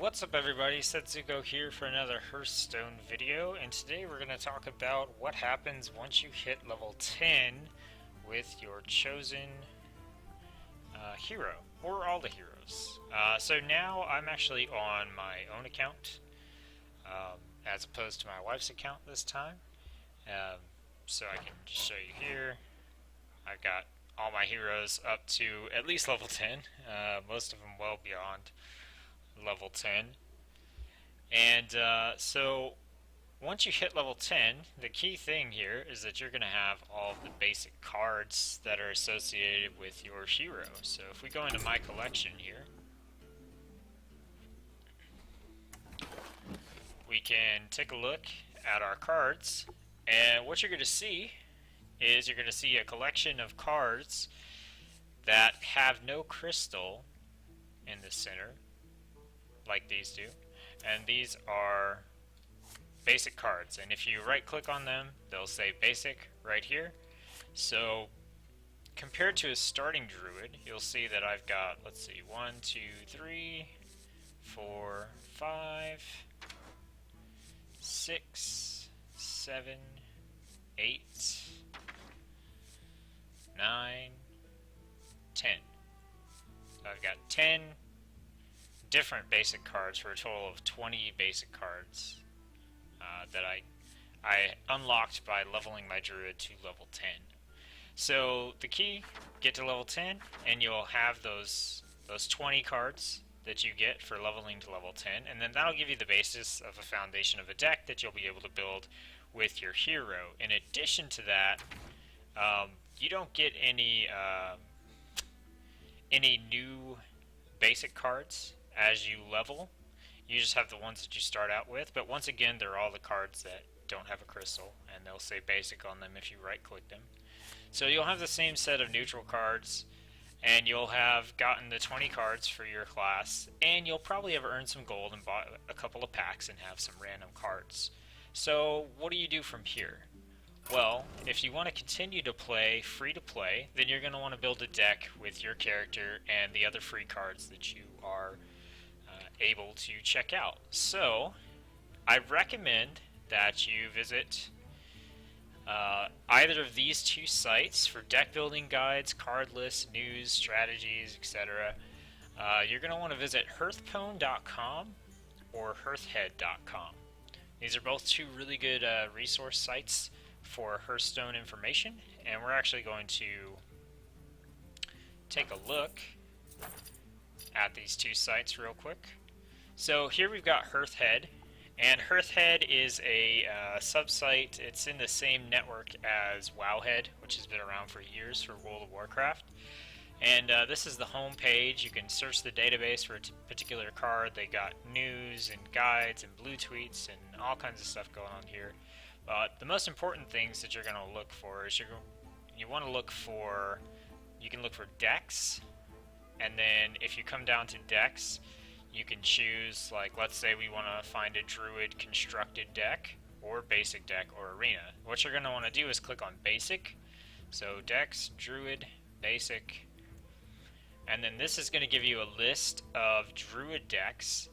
What's up everybody, Tsetzuko here for another Hearthstone video, and today we're going to talk about what happens once you hit level 10 with your chosen hero, or all the heroes. So now I'm actually on my own account, as opposed to my wife's account this time. So I can just show you here. I've got all my heroes up to at least level 10, most of them well beyond level 10. And so once you hit level 10, the key thing here is that you're going to have all of the basic cards that are associated with your hero. So if we go into my collection here, we can take a look at our cards, and what you're going to see is you're going to see a collection of cards that have no crystal in the center, like these do, and these are basic cards, and if you right click on them they'll say basic right here. So compared to a starting druid, you'll see that I've got, let's see, 1, 2, 3, 4, 5, 6, 7, 8, 9, 10. So I've got 10 different basic cards for a total of 20 basic cards that I unlocked by leveling my druid to level 10. So the key, get to level 10 and you'll have those 20 cards that you get for leveling to level 10, and then that'll give you the basis of a foundation of a deck that you'll be able to build with your hero. In addition to that, you don't get any new basic cards as you level. You just have the ones that you start out with, but once again they're all the cards that don't have a crystal, and they'll say basic on them if you right click them. So you'll have the same set of neutral cards, and you'll have gotten the 20 cards for your class, and you'll probably have earned some gold and bought a couple of packs and have some random cards. So what do you do from here? Well, if you want to continue to play free to play, then you're going to want to build a deck with your character and the other free cards that you are able to check out. So I recommend that you visit either of these two sites for deck building guides, card lists, news, strategies, etc. You're going to want to visit hearthstone.com or hearthhead.com. These are both two really good resource sites for Hearthstone information, and we're actually going to take a look at these two sites real quick. So here we've got Hearthhead, and Hearthhead is a sub-site. It's in the same network as Wowhead, which has been around for years for World of Warcraft. And this is the home page. You can search the database for a particular card. They got news and guides and blue tweets and all kinds of stuff going on here. But the most important things that you're going to look for is you want to look for, you can look for decks, and then if you come down to decks, you can choose, like, let's say we want to find a druid constructed deck or basic deck or arena. What you're going to want to do is click on basic, so decks, druid, basic, and then this is going to give you a list of druid decks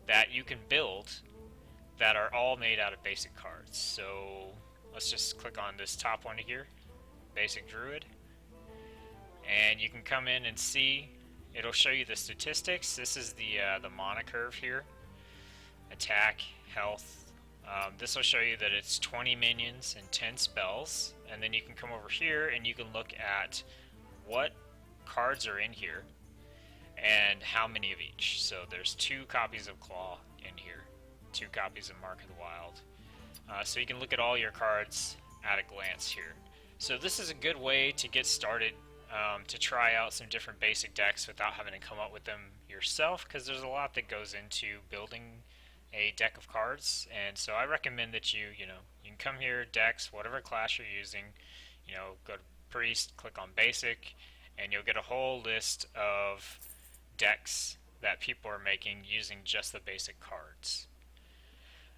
that you can build that are all made out of basic cards. So let's just click on this top one here, basic druid, and you can come in and see, it'll show you the statistics. This is the mana curve here, attack, health. This will show you that it's 20 minions and 10 spells, and then you can come over here and you can look at what cards are in here and how many of each. So there's 2 copies of Claw in here, 2 copies of Mark of the Wild. So you can look at all your cards at a glance here. So this is a good way to get started, to try out some different basic decks without having to come up with them yourself, because there's a lot that goes into building a deck of cards. And so I recommend that you can come here, decks, whatever class you're using, go to priest, click on basic, and you'll get a whole list of decks that people are making using just the basic cards.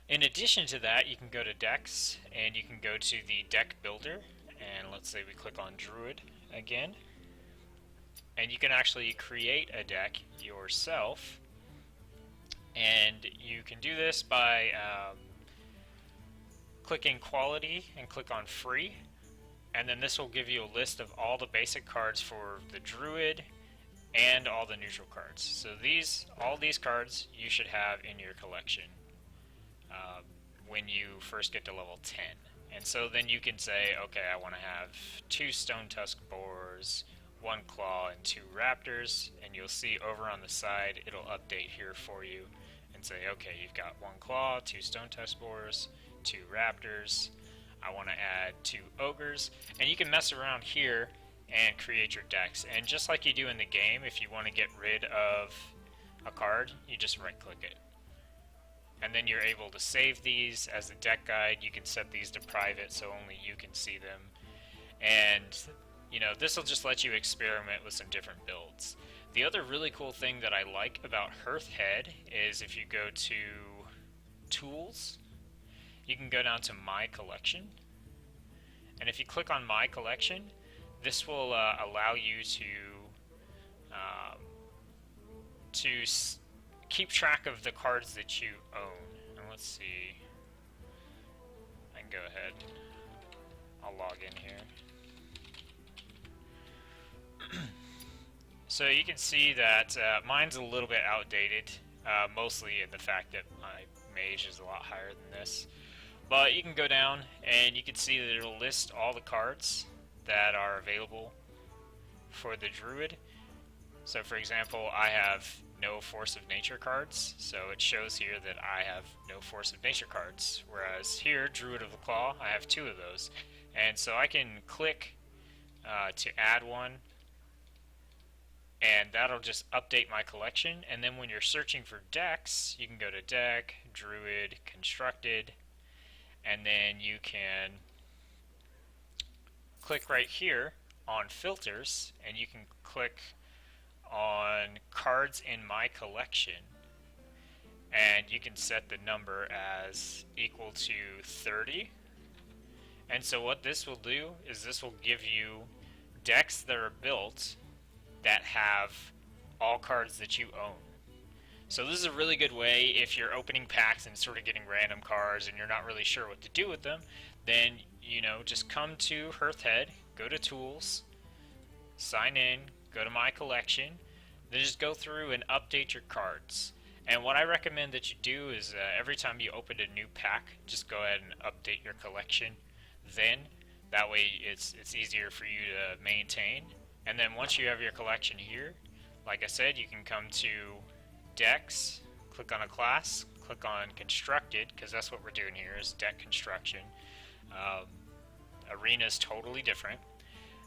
In addition to that, you can go to decks and you can go to the deck builder, and let's say we click on druid again, and you can actually create a deck yourself And you can do this by clicking quality and click on free, and then this will give you a list of all the basic cards for the druid and all the neutral cards. So all these cards you should have in your collection when you first get to level 10. And so then you can say, okay, I want to have 2 stone tusk boars, 1 claw, and 2 raptors, and you'll see over on the side it'll update here for you and say, okay, you've got 1 claw, 2 stone tusk boars, 2 raptors, I want to add 2 ogres, and you can mess around here and create your decks. And just like you do in the game, if you want to get rid of a card, you just right click it. And then you're able to save these as a deck guide. You can set these to private so only you can see them. And you know, this will just let you experiment with some different builds. The other really cool thing that I like about Hearthhead is if you go to Tools, you can go down to My Collection. And if you click on My Collection, this will allow you to keep track of the cards that you own. And let's see, I can go ahead, I'll log in here. So you can see that mine's a little bit outdated, mostly in the fact that my mage is a lot higher than this. But you can go down and you can see that it'll list all the cards that are available for the druid. So for example, I have no Force of Nature cards, so it shows here that I have no Force of Nature cards, whereas here, Druid of the Claw, I have 2 of those. And so I can click to add one, and that'll just update my collection. And then when you're searching for decks, you can go to Deck, Druid, Constructed, and then you can click right here on Filters, and you can click on Cards in My Collection, and you can set the number as equal to 30. And so what this will do is this will give you decks that are built that have all cards that you own. So this is a really good way if you're opening packs and sort of getting random cards and you're not really sure what to do with them, then you know, just come to Hearthhead, go to Tools, sign in, go to My Collection, then just go through and update your cards. And what I recommend that you do is every time you open a new pack, just go ahead and update your collection. Then that way it's easier for you to maintain. And then once you have your collection here, like I said, you can come to Decks, click on a class, click on Constructed, because that's what we're doing here is deck construction. Arena is totally different.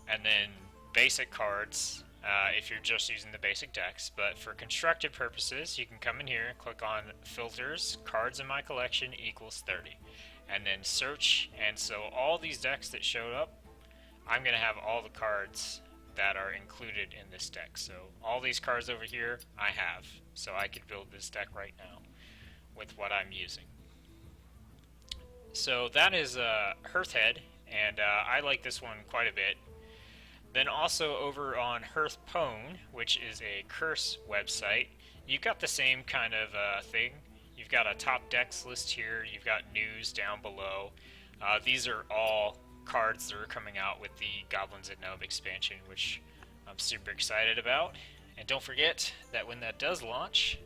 And then basic cards, if you're just using the basic decks. But for constructed purposes, you can come in here, click on Filters, Cards in My Collection equals 30. And then search, and so all these decks that showed up, I'm going to have all the cards that are included in this deck. So all these cards over here, I have. So I could build this deck right now with what I'm using. So that is Hearthhead, and I like this one quite a bit. Then also over on Hearthstone, which is a curse website, you've got the same kind of thing. You've got a top decks list here, you've got news down below. These are all cards that are coming out with the Goblins and Gnome expansion, which I'm super excited about. And don't forget that when that does launch,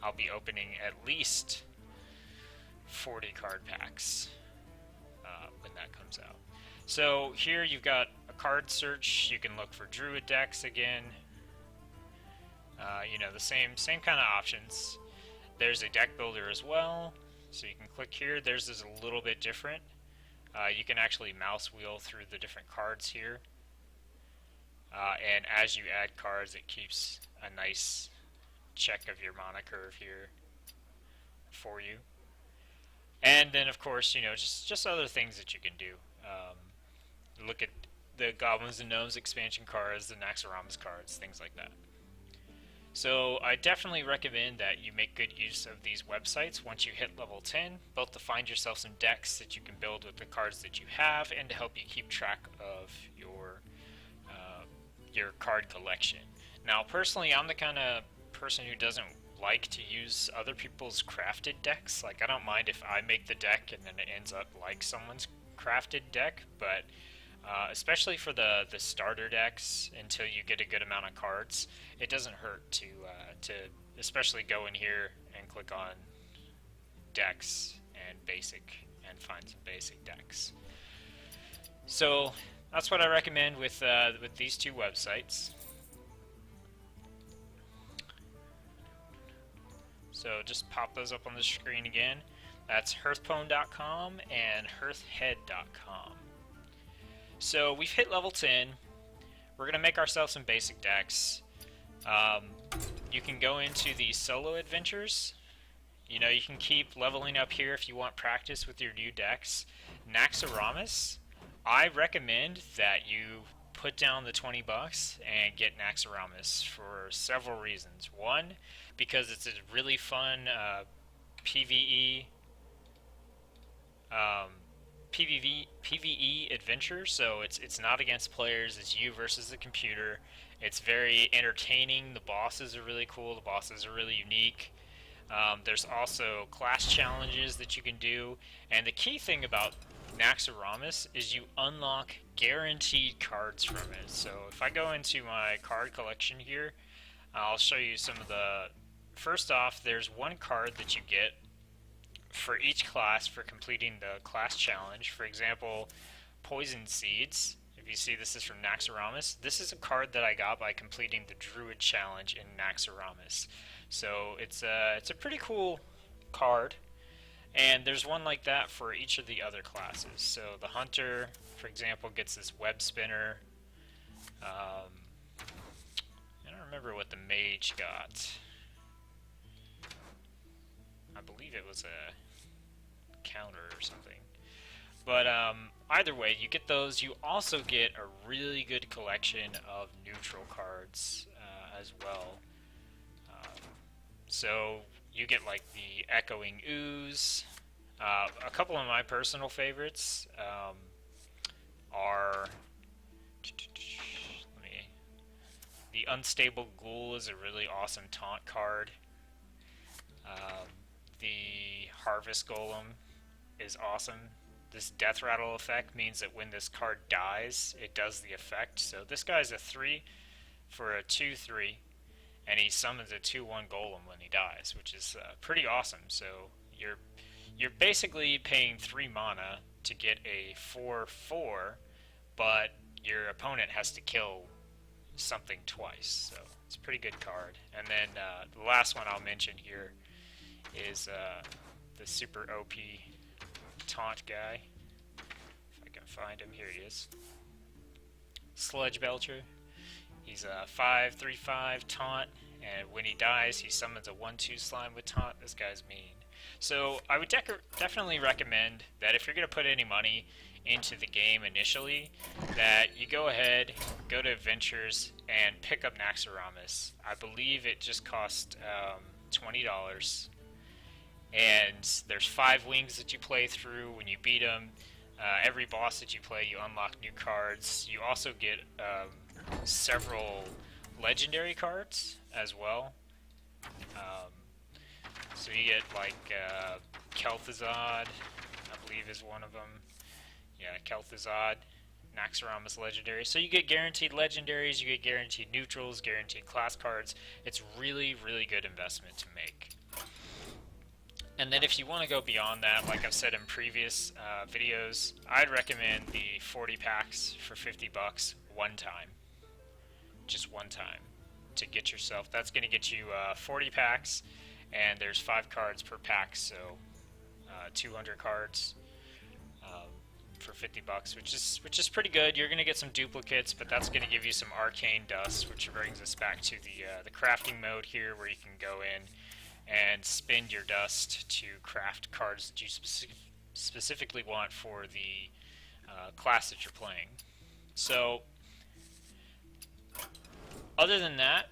I'll be opening at least 40 card packs when that comes out. So here you've got a card search. You can look for Druid decks again. You know, the same kind of options. There's a deck builder as well, so you can click here. Theirs is a little bit different. You can actually mouse wheel through the different cards here. And as you add cards, it keeps a nice check of your mana curve here for you. And then, of course, you know, just other things that you can do. Look at the Goblins and Gnomes expansion cards, the Naxxramas cards, things like that. So I definitely recommend that you make good use of these websites once you hit level 10, both to find yourself some decks that you can build with the cards that you have, and to help you keep track of your card collection. Now, personally, I'm the kind of person who doesn't like to use other people's crafted decks. Like, I don't mind if I make the deck and then it ends up like someone's crafted deck, but especially for the starter decks, until you get a good amount of cards, it doesn't hurt to especially go in here and click on decks and basic and find some basic decks. So that's what I recommend with these two websites. So just pop those up on the screen again. That's hearthstone.com and hearthhead.com. So we've hit level 10. We're going to make ourselves some basic decks. You can go into the solo adventures. You know, you can keep leveling up here if you want practice with your new decks. Naxxramas, I recommend that you put down the $20 and get Naxxramas for several reasons. One, because it's a really fun PvE adventure, so it's not against players, it's you versus the computer. It's very entertaining. The bosses are really cool. The bosses are really unique. There's also class challenges that you can do, and the key thing about Naxxramas is you unlock guaranteed cards from it. So if I go into my card collection here, I'll show you some of the... First off, there's one card that you get for each class for completing the class challenge. For example, Poison Seeds. If you see, this is from Naxxramas. This is a card that I got by completing the Druid challenge in Naxxramas. So it's a pretty cool card. And there's one like that for each of the other classes. So the Hunter, for example, gets this web spinner. I don't remember what the Mage got. I believe it was a counter or something. But either way, you get those. You also get a really good collection of neutral cards as well. So you get like the Echoing Ooze. A couple of my personal favorites are the Unstable Ghoul is a really awesome taunt card. The Harvest Golem is awesome. This Death Rattle effect means that when this card dies, it does the effect. So this guy's a 3 for a 2/3, and he summons a 2/1 Golem when he dies, which is pretty awesome. So you're basically paying 3 mana to get a 4/4, but your opponent has to kill something twice. So it's a pretty good card. And then the last one I'll mention here is the super OP taunt guy. If I can find him, here he is. Sludge Belcher. He's a 5/3/5 taunt, and when he dies, he summons a 1/2 slime with taunt. This guy's mean. So I would definitely recommend that if you're going to put any money into the game initially, that you go ahead, go to Adventures, and pick up Naxxramas. I believe it just cost $20. And there's 5 wings that you play through. When you beat them, every boss that you play, you unlock new cards. You also get several legendary cards as well. So you get like Kel'Thuzad, I believe is one of them. Yeah, Kel'Thuzad, Naxxramas legendary. So you get guaranteed legendaries, you get guaranteed neutrals, guaranteed class cards. It's really, really good investment to make. And then if you want to go beyond that, like I've said in previous videos, I'd recommend the 40 packs for $50 one time. Just one time to get yourself. That's going to get you 40 packs, and there's 5 cards per pack, so 200 cards for $50, which is pretty good. You're going to get some duplicates, but that's going to give you some arcane dust, which brings us back to the crafting mode here, where you can go in and spend your dust to craft cards that you specifically want for the class that you're playing. So, other than that,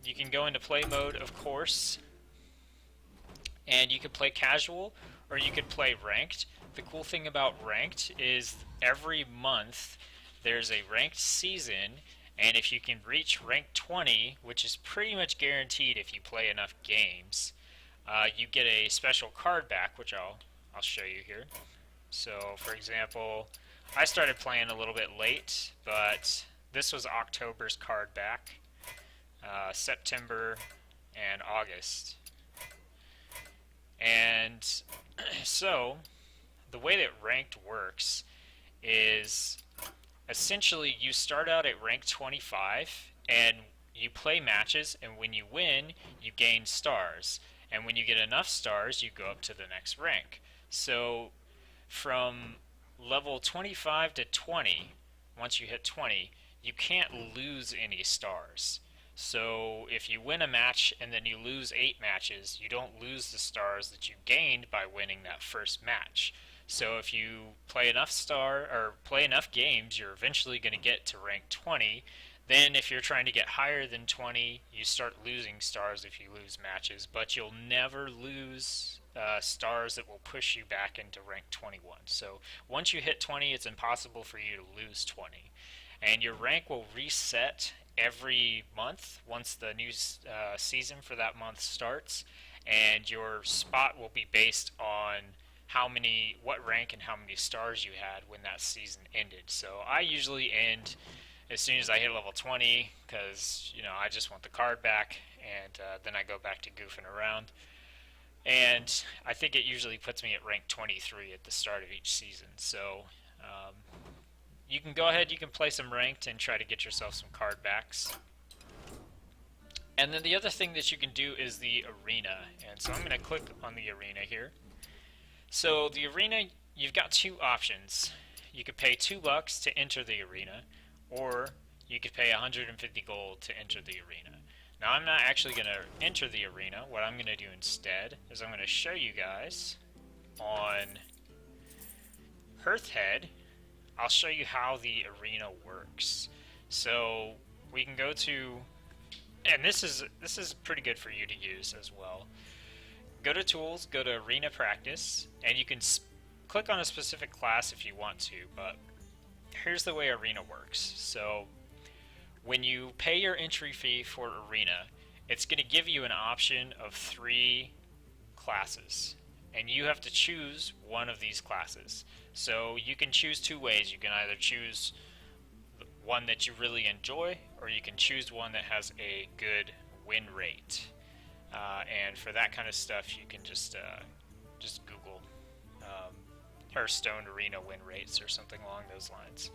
you can go into play mode, of course, and you can play casual, or you can play ranked. The cool thing about ranked is every month there's a ranked season, And if you can reach rank 20, which is pretty much guaranteed if you play enough games, you get a special card back, which I'll show you here. So, for example, I started playing a little bit late, but this was October's card back, September, and August. And so, the way that ranked works is essentially you start out at rank 25 and you play matches, and when you win, you gain stars. And when you get enough stars, you go up to the next rank. So from level 25 to 20, once you hit 20, you can't lose any stars. So if you win a match and then you lose 8 matches, you don't lose the stars that you gained by winning that first match. So if you play enough games, you're eventually going to get to rank 20. Then if you're trying to get higher than 20, you start losing stars if you lose matches, but you'll never lose stars that will push you back into rank 21. So once you hit 20, it's impossible for you to lose 20. And your rank will reset every month once the new season for that month starts, and your spot will be based on what rank and how many stars you had when that season ended. So I usually end as soon as I hit level 20 because, I just want the card back, and then I go back to goofing around. And I think it usually puts me at rank 23 at the start of each season. So you can go ahead, you can play some ranked and try to get yourself some card backs. And then the other thing that you can do is the arena. And so I'm going to click on the arena here. So the arena, you've got two options. You could pay $2 to enter the arena, or you could pay 150 gold to enter the arena. Now I'm not actually going to enter the arena. What I'm going to do instead is I'm going to show you guys on Hearthhead. I'll show you how the arena works. So we can go to, and this is pretty good for you to use as well. Go to Tools, go to Arena Practice, and you can click on a specific class if you want to, but here's the way Arena works. So when you pay your entry fee for Arena, it's going to give you an option of 3 classes, and you have to choose one of these classes. So you can choose 2 ways. You can either choose one that you really enjoy, or you can choose one that has a good win rate. And for that kind of stuff, you can just Google Hearthstone Arena win rates or something along those lines.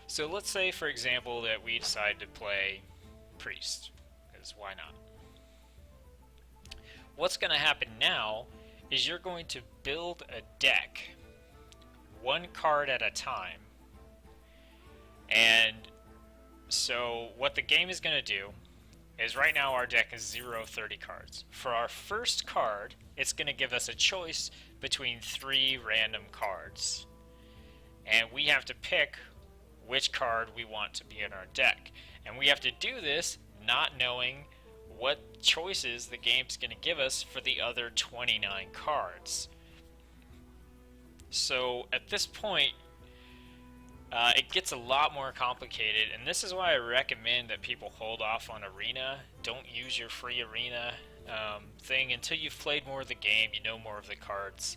So let's say, for example, that we decide to play Priest, because why not? What's going to happen now is you're going to build a deck, 1 card at a time. And so what the game is going to do is right now our deck is 0 of 30 cards. For our first card, it's going to give us a choice between 3 random cards. And we have to pick which card we want to be in our deck. And we have to do this not knowing what choices the game's going to give us for the other 29 cards. So at this point, it gets a lot more complicated, and this is why I recommend that people hold off on Arena. Don't use your free Arena thing until you've played more of the game, you know more of the cards.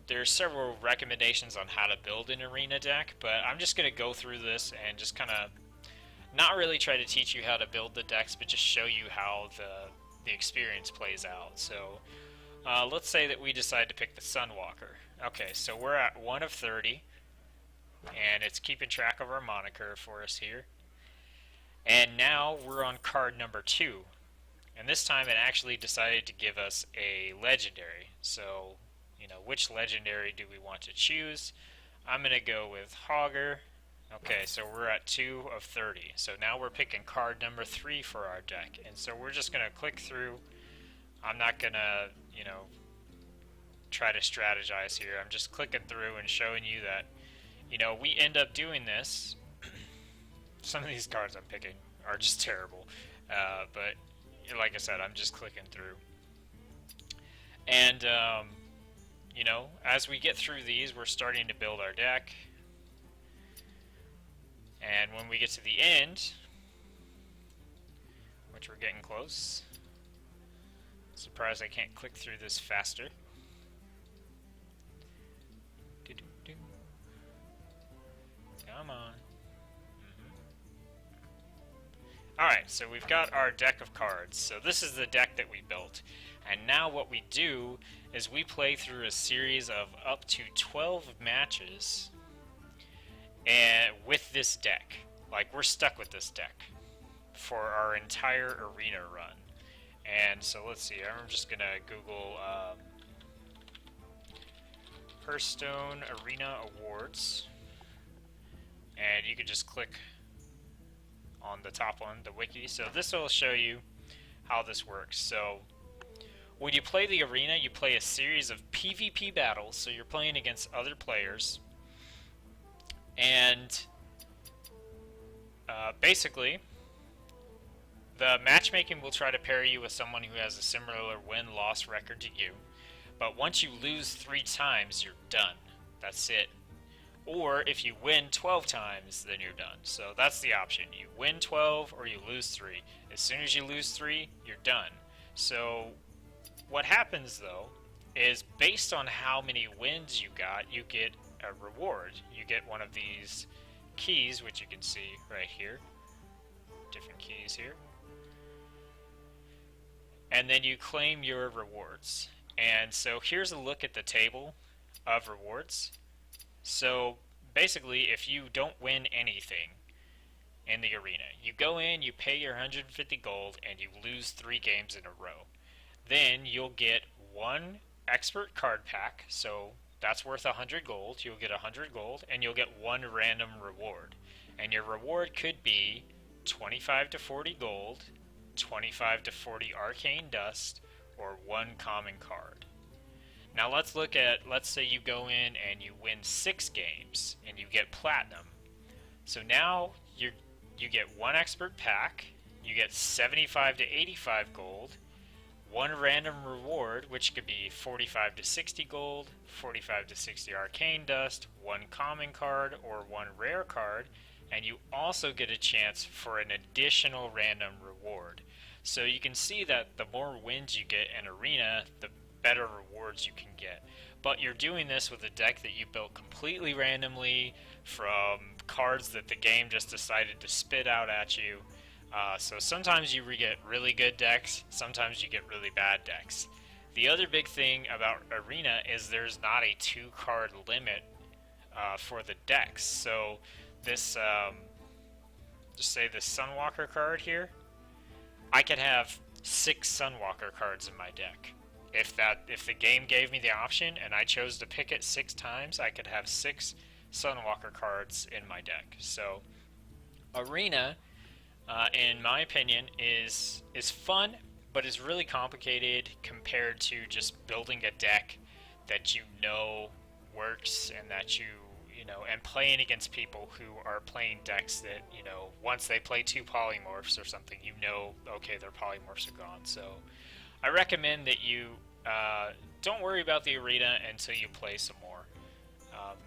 There's several recommendations on how to build an Arena deck, but I'm just going to go through this and just kind of not really try to teach you how to build the decks, but just show you how the experience plays out. So let's say that we decide to pick the Sunwalker. Okay, so we're at 1 of 30. And it's keeping track of our moniker for us here. And now we're on card number 2. And this time it actually decided to give us a legendary. So, which legendary do we want to choose? I'm going to go with Hogger. Okay, so we're at 2 of 30. So now we're picking card number 3 for our deck. And so we're just going to click through. I'm not going to, try to strategize here. I'm just clicking through and showing you that we end up doing this. Some of these cards I'm picking are just terrible. But like I said, I'm just clicking through. And, as we get through these, we're starting to build our deck. And when we get to the end, which we're getting close, surprised I can't click through this faster. Come on. Alright, so we've got our deck of cards. So this is the deck that we built. And now what we do is we play through a series of up to 12 matches and with this deck. Like, we're stuck with this deck for our entire arena run. And so let's see, I'm just going to Google Hearthstone Arena Awards. And you can just click on the top one, the wiki. So this will show you how this works. So when you play the arena, you play a series of PvP battles. So you're playing against other players. And basically, the matchmaking will try to pair you with someone who has a similar win-loss record to you. But once you lose 3 times, you're done. That's it. Or if you win 12 times, then you're done. So that's the option. You win 12 or you lose 3. As soon as you lose 3, you're done. So what happens, though, is based on how many wins you got, you get a reward. You get one of these keys, which you can see right here. Different keys here. And then you claim your rewards. And so here's a look at the table of rewards. So basically, if you don't win anything in the arena, you go in, you pay your 150 gold, and you lose 3 games in a row. Then you'll get 1 expert card pack, so that's worth 100 gold. You'll get 100 gold, and you'll get 1 random reward. And your reward could be 25 to 40 gold, 25 to 40 arcane dust, or 1 common card. Now let's look at, let's say you go in and you win 6 games and you get platinum. So now you get 1 expert pack, you get 75 to 85 gold, 1 random reward, which could be 45 to 60 gold, 45 to 60 arcane dust, 1 common card, or 1 rare card, and you also get a chance for an additional random reward. So you can see that the more wins you get in arena, the better rewards you can get. But you're doing this with a deck that you built completely randomly from cards that the game just decided to spit out at you. So sometimes you get really good decks, sometimes you get really bad decks. The other big thing about arena is there's not a 2-card limit for the decks. So this, just say this Sunwalker card here, I could have 6 Sunwalker cards in my deck. If the game gave me the option and I chose to pick it 6 times, I could have 6 Sunwalker cards in my deck. So arena, in my opinion, is fun, but is really complicated compared to just building a deck that you know works and that you know, and playing against people who are playing decks that, you know, once they play 2 polymorphs or something, you know, okay, their polymorphs are gone. So I recommend that you don't worry about the arena until you play some more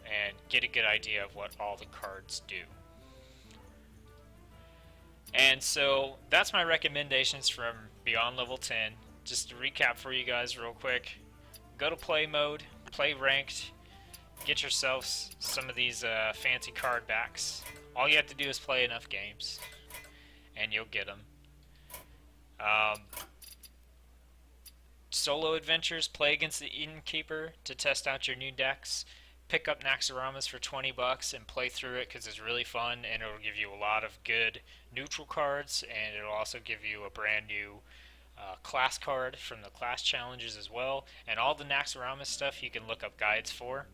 and get a good idea of what all the cards do. And so that's my recommendations from Beyond Level 10. Just to recap for you guys real quick, go to play mode, play ranked, get yourselves some of these fancy card backs. All you have to do is play enough games and you'll get them. Solo adventures, play against the Innkeeper to test out your new decks. Pick up Naxxramas for 20 bucks and play through it because it's really fun and it'll give you a lot of good neutral cards, and it'll also give you a brand new class card from the class challenges as well. And all the Naxxramas stuff you can look up guides for.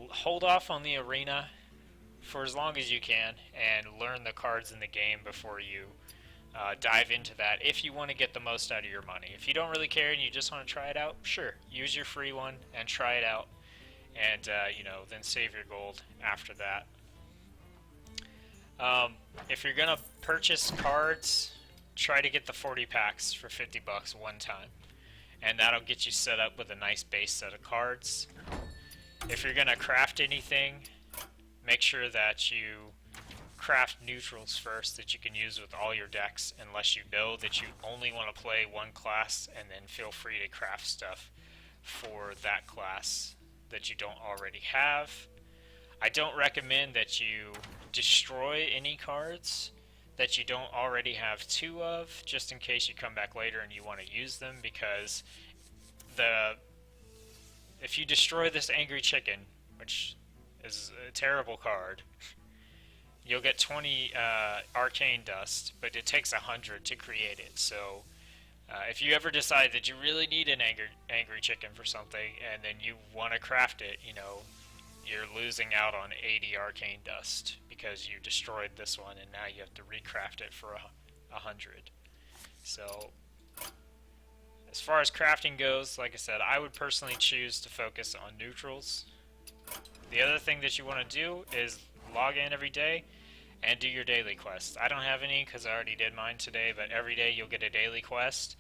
Hold off on the arena for as long as you can and learn the cards in the game before you dive into that if you want to get the most out of your money. If you don't really care and you just want to try it out, sure, use your free one and try it out, and you know, then save your gold after that. If you're gonna purchase cards, try to get the 40 packs for 50 bucks one time, and that'll get you set up with a nice base set of cards. If you're gonna craft anything, make sure that you craft neutrals first that you can use with all your decks, unless you know that you only want to play one class, and then feel free to craft stuff for that class that you don't already have. I don't recommend that you destroy any cards that you don't already have two of, just in case you come back later and you want to use them, because if you destroy this Angry Chicken, which is a terrible card, you'll get 20 arcane dust, but it takes 100 to create it. So if you ever decide that you really need an angry chicken for something, and then you want to craft it, you're losing out on 80 arcane dust because you destroyed this one, and now you have to recraft it for 100. So as far as crafting goes, like I said, I would personally choose to focus on neutrals. The other thing that you want to do is log in every day and do your daily quests. I don't have any because I already did mine today, but every day you'll get a daily quest.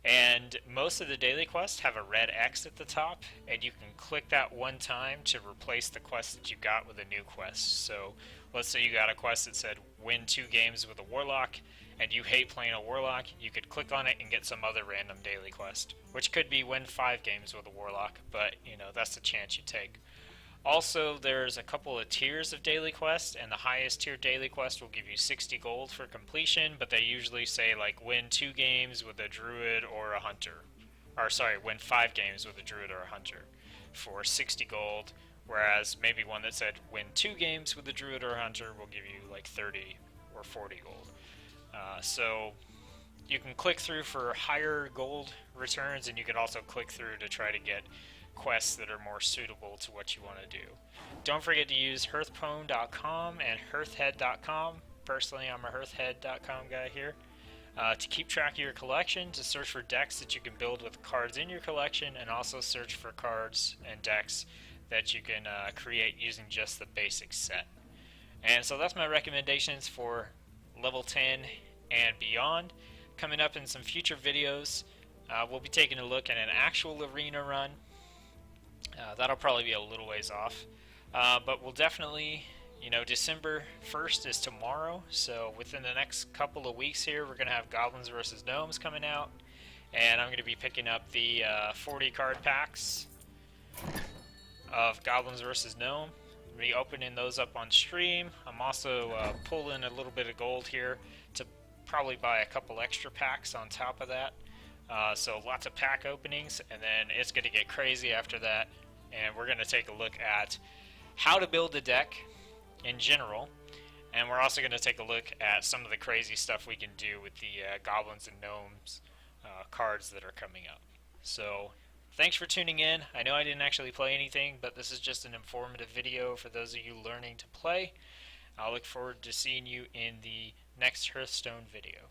And most of the daily quests have a red X at the top, and you can click that one time to replace the quest that you got with a new quest. So let's say you got a quest that said win 2 games with a warlock, and you hate playing a warlock, you could click on it and get some other random daily quest, which could be win 5 games with a warlock, but that's the chance you take. Also, there's a couple of tiers of daily quests, and the highest tier daily quest will give you 60 gold for completion, but they usually say like win 2 games with a druid or a hunter. Or sorry, win 5 games with a druid or a hunter for 60 gold, whereas maybe one that said win 2 games with a druid or a hunter will give you like 30 or 40 gold. So you can click through for higher gold returns, and you can also click through to try to get quests that are more suitable to what you want to do. Don't forget to use hearthstone.com and hearthhead.com. Personally, I'm a hearthhead.com guy here. To keep track of your collection, to search for decks that you can build with cards in your collection, and also search for cards and decks that you can create using just the basic set. And so that's my recommendations for level 10 and beyond. Coming up in some future videos, we'll be taking a look at an actual arena run. That'll probably be a little ways off, but we'll definitely, December 1st is tomorrow, so within the next couple of weeks here, we're going to have Goblins vs. Gnomes coming out, and I'm going to be picking up the 40 card packs of Goblins vs. Gnome. I'm going to be opening those up on stream. I'm also pulling a little bit of gold here to probably buy a couple extra packs on top of that. So lots of pack openings, and then it's going to get crazy after that, and we're going to take a look at how to build a deck in general, and we're also going to take a look at some of the crazy stuff we can do with the Goblins and Gnomes cards that are coming up. So thanks for tuning in. I know I didn't actually play anything, but this is just an informative video for those of you learning to play. I'll look forward to seeing you in the next Hearthstone video.